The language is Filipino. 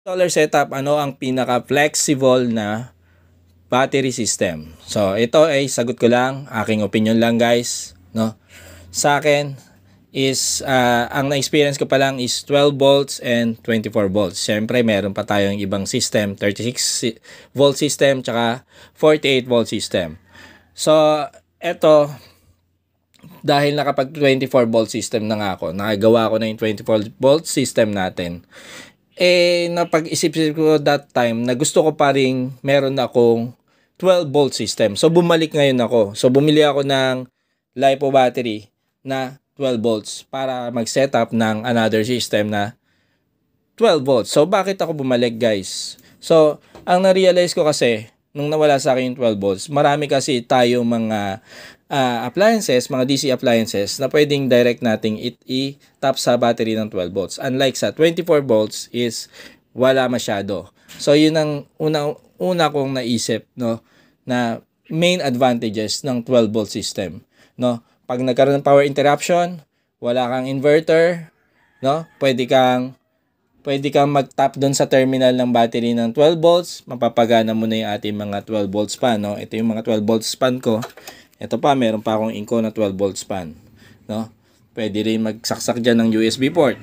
Solar setup, ano ang pinaka-flexible na battery system? So, ito ay sagot ko lang, aking opinion lang guys, no? Sa akin is ang na-experience ko pa lang is 12 volts and 24 volts. Siyempre, meron pa tayong ibang system, 36 volt system tsaka 48 volt system. So, ito dahil nakapag 24 volt system na nga ako, nakagawa ko na yung 24 volt system natin. Napag-isip ko that time na gusto ko pa ring meron akong 12 volt system. So, bumalik ngayon ako. So, bumili ako ng LiPo battery na 12 volts para mag-setup ng another system na 12 volts. So, bakit ako bumalik, guys? So, ang na-realize ko kasi, nung nawala sa akin yung 12 volts, marami kasi tayo mga appliances, mga DC appliances na pwedeng direct nating i-tap sa battery ng 12 volts. Unlike sa 24 volts is wala masyado. So, yun ang una kong naisip, no, na main advantages ng 12 volt system, no? Pag nagkaroon ng power interruption, wala kang inverter, no? Pwede kang mag-tap doon sa terminal ng battery ng 12 volts, mapapagana mo na yung ating mga 12 volts fan, no? Ito yung mga 12 volts fan ko. Ito pa, meron pa akong Inco na 12 volts fan, no? Pwede rin magsaksak dyan ng USB port.